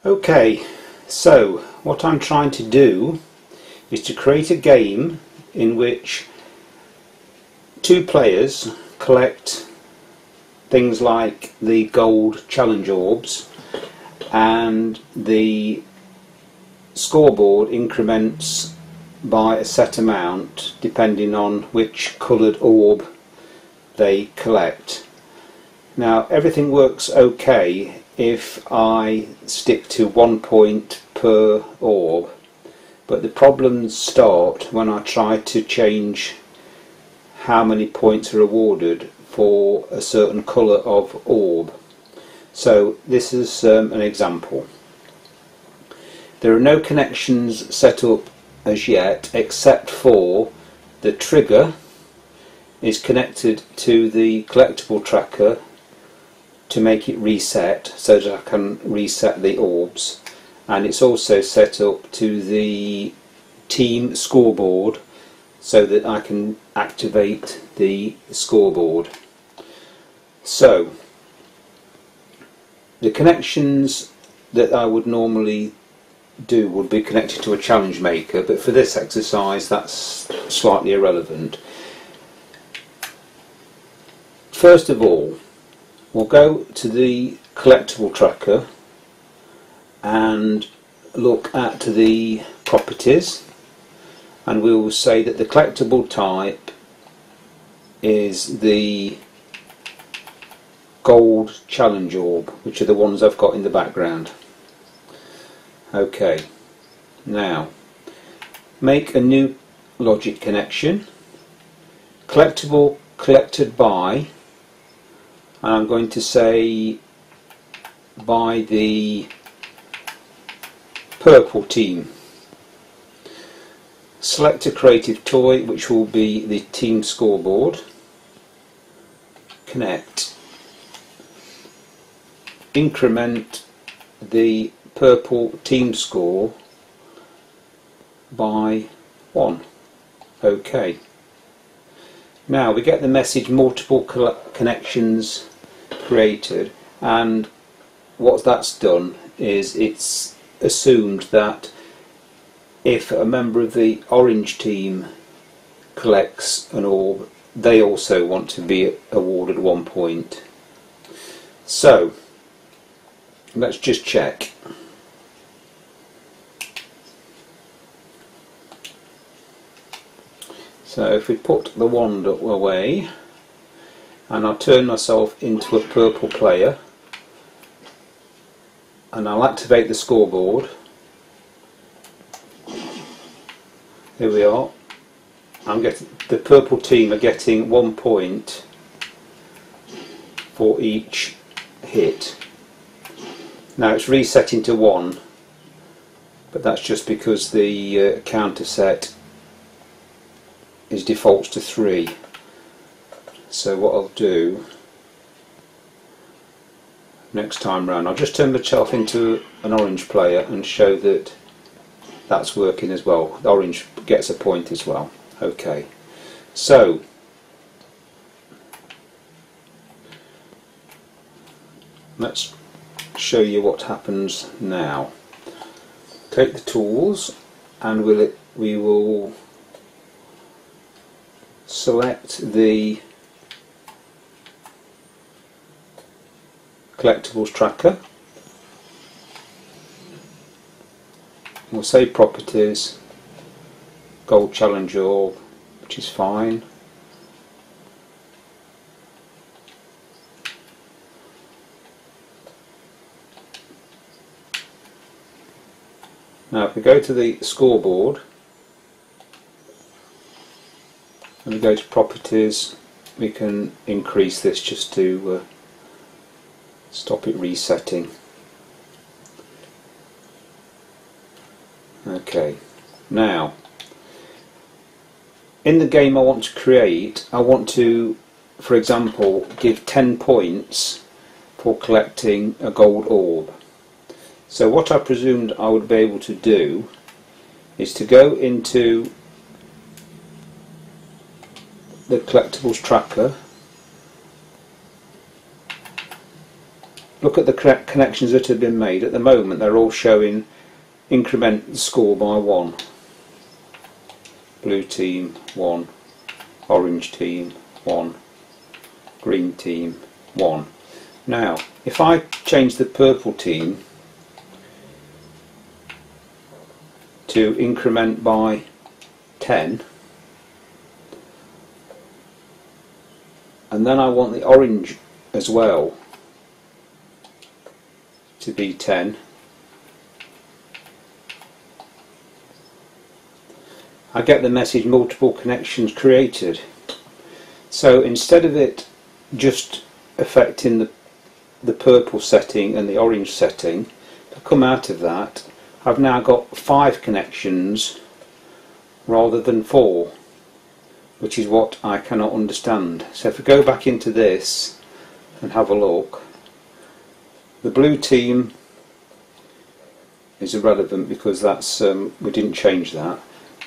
Okay, so what I'm trying to do is to create a game in which two players collect things like the gold challenge orbs, and the scoreboard increments by a set amount depending on which coloured orb they collect. Now everything works okay if I stick to 1 point per orb, but the problems start when I try to change how many points are awarded for a certain colour of orb. So this is an example. There are no connections set up as yet, except for the trigger is connected to the collectible tracker to make it reset so that I can reset the orbs, and it's also set up to the team scoreboard so that I can activate the scoreboard. So the connections that I would normally do would be connected to a challenge maker, but for this exercise that's slightly irrelevant. First of all, we'll go to the collectible tracker and look at the properties, and we will say that the collectible type is the gold challenge orb, which are the ones I've got in the background. Okay, now make a new logic connection, collectible collected by, and I'm going to say by the purple team. Select a creative toy, which will be the team scoreboard. Connect. Increment the purple team score by 1. OK. Now we get the message multiple connections created, and what that's done is it's assumed that if a member of the orange team collects an orb, they also want to be awarded 1 point. So let's just check. So if we put the wand away and I'll turn myself into a purple player and I'll activate the scoreboard. Here we are. The purple team are getting 1 point for each hit. Now it's resetting to 1, but that's just because the counter set is defaults to 3. So what I'll do next time round, I'll just turn myself into an orange player and show that that's working as well. The orange gets a point as well. Okay, so let's show you what happens now. Take the tools and we will select the collectibles tracker. We'll say properties, gold challenge orb, which is fine. Now if we go to the scoreboard and we go to properties, we can increase this just to stop it resetting. Okay, now in the game I want to create, I want to, for example, give 10 points for collecting a gold orb. So what I presumed I would be able to do is to go into the collectibles tracker, look at the correct connections that have been made. At the moment they're all showing increment the score by 1. Blue team 1, orange team 1, green team 1. Now if I change the purple team to increment by 10, and then I want the orange as well to be 10, I get the message multiple connections created. So instead of it just affecting the purple setting and the orange setting, to come out of that I've now got 5 connections rather than 4, which is what I cannot understand. So if we go back into this and have a look, the blue team is irrelevant because that's we didn't change that,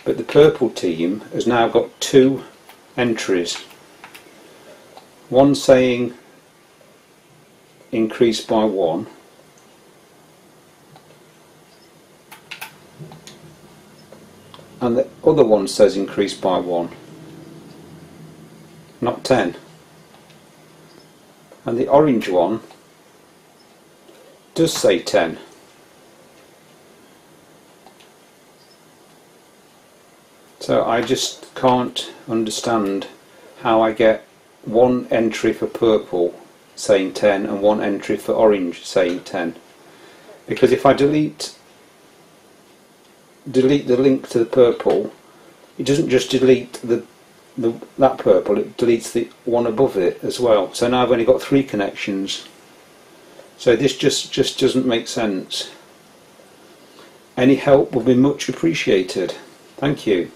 but the purple team has now got 2 entries, one saying increase by 1 and the other one says increase by 1, not 10, and the orange one does say 10. So I just can't understand how I get one entry for purple saying 10 and one entry for orange saying 10, because if I delete the link to the purple, it doesn't just delete that purple, it deletes the one above it as well. So now I've only got 3 connections. So this just doesn't make sense. Any help will be much appreciated. Thank you.